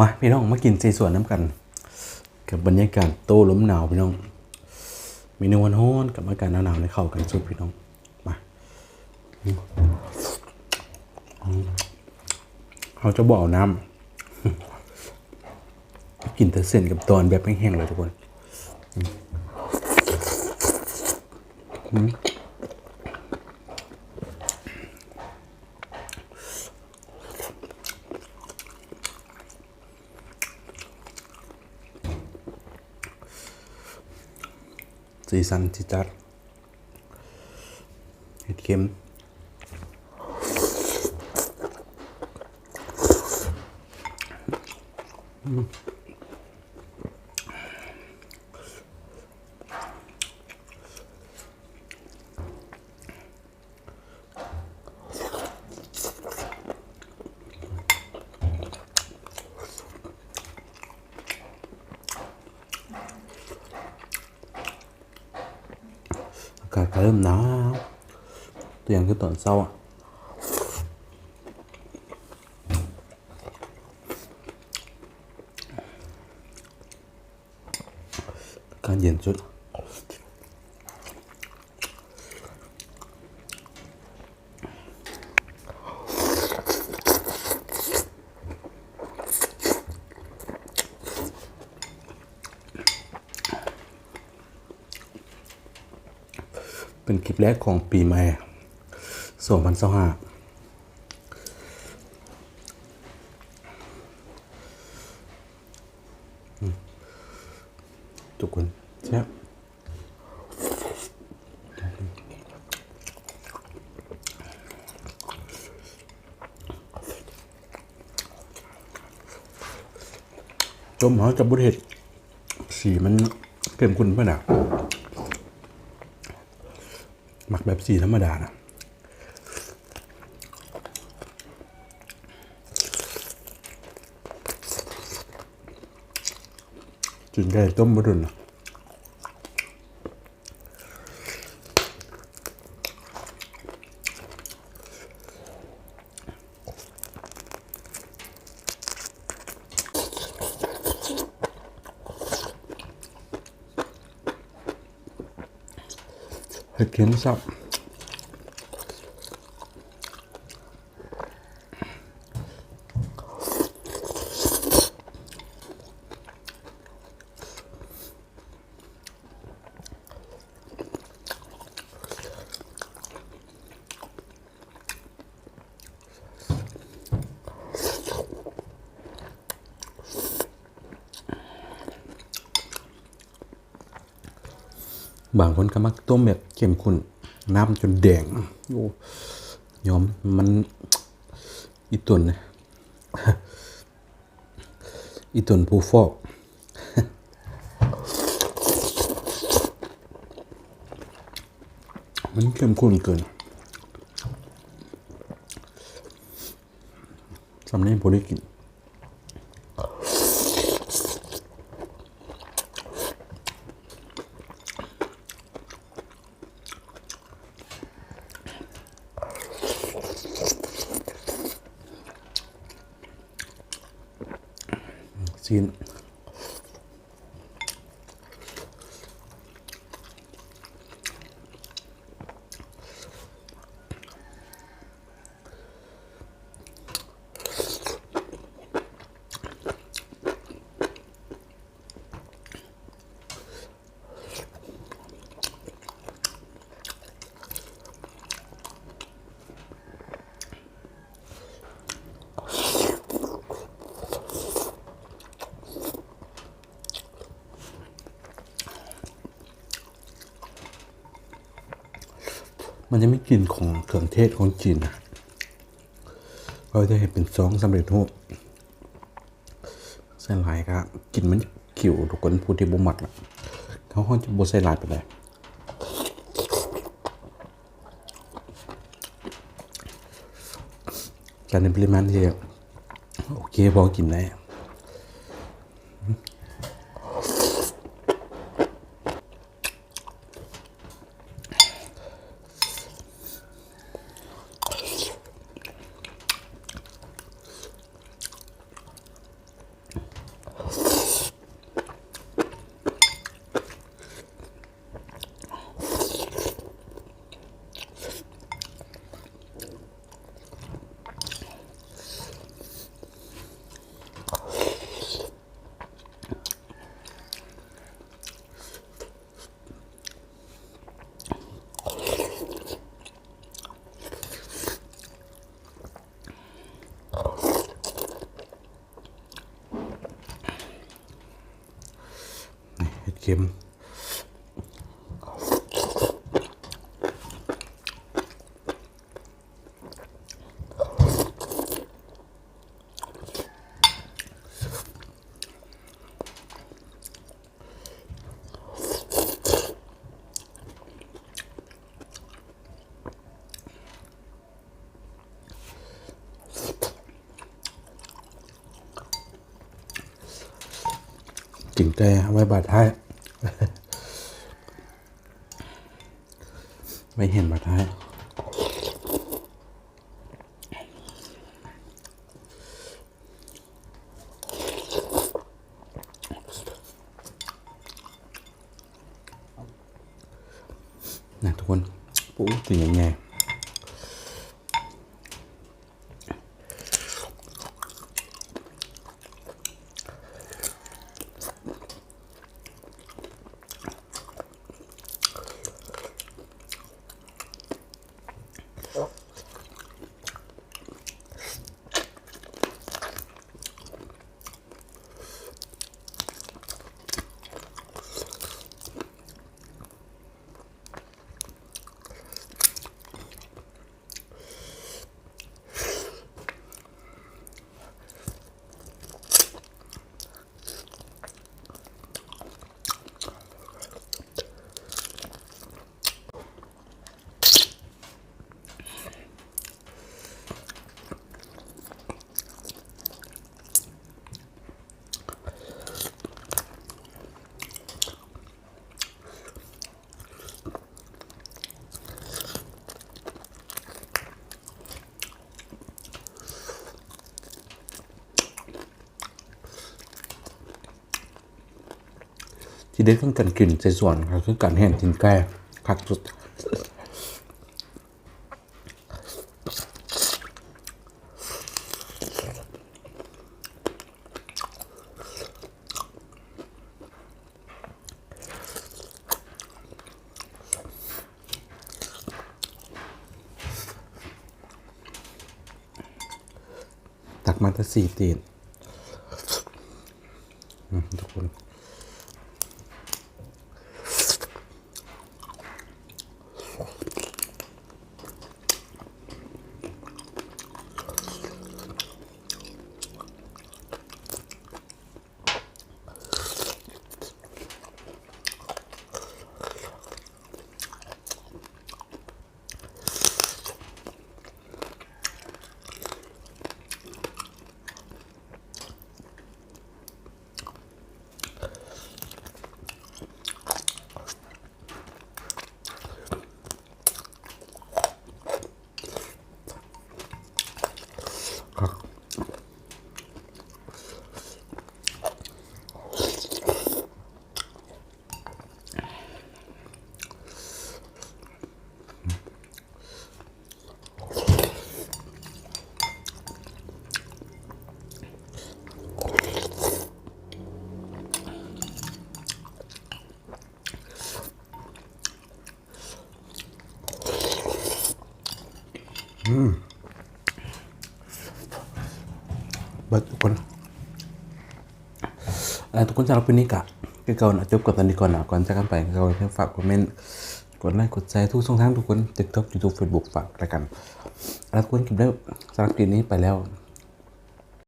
มาพี่น้องมากินซีส่วนน้ำกันกับบรรยากาศโต้ลมหนาวพี่น้องมีนวลฮ้อนกับอากาศหนาวๆในเข้ากันสุดพี่น้องมาเขาจะบอกน้ำกินแต่เส้นกับตอนแบบแห้งๆเลยทุกคนสีสันจิจัดเห็ดเค็มอากาศเริ่มหนาวตัวอย่างคือตอนเช้าการเย็นสุดเป็นคลิปแรกของปีใหม่2025ทุกคนแซ่บจมเขาจะบุเห็ดสีมันเค็มข้นป่ะนะหมักแบบสีธรรมดานะจุนไก่ต้มบดุนนะเห็ดเข็มซับบางคนก็มักต้มแบบเข้มข้นน้ำจนแดงโอ้ยอมมันอีตุนนะ อีตุนผู้ฟอกมันเข้มข้นเกินสำเนียงพอได้กินซีนมันจะไม่กลิ่นของเครื่องเทศของจีนนะเราจะเห็นเป็นซองสำเร็จรูปใส่หลายครับกลิ่นมันขิวทุกคนพูดที่บ่มักนะเขาห้องจะบ่ใส่หลายไปเลยการในปริมาณที่โอเคพอกินได้ เค็มกินแกไว้บาดท้ายไม่เห็นบาดท้ายนะทุกคนปุ๊บกินยังไงที่เด็ดของการกินใจส่วนก็คือการแห่งกินแก่ผักสุดตักมาตั้ง4 ตีนทุกคนบัดทุกคนทุกคนสำหรับวันนี้กะคือก่อนจบกับตอนนี้ก่อนก่อนจะกันไปก็ให้ฝากคอมเมนต์กดไลค์กดแชร์ทุกช่องทางทุกคน TikTok YouTube Facebook ฝากแล้วกันทุกคนคลิปได้สำหรับคลิปนี้ไปแล้ว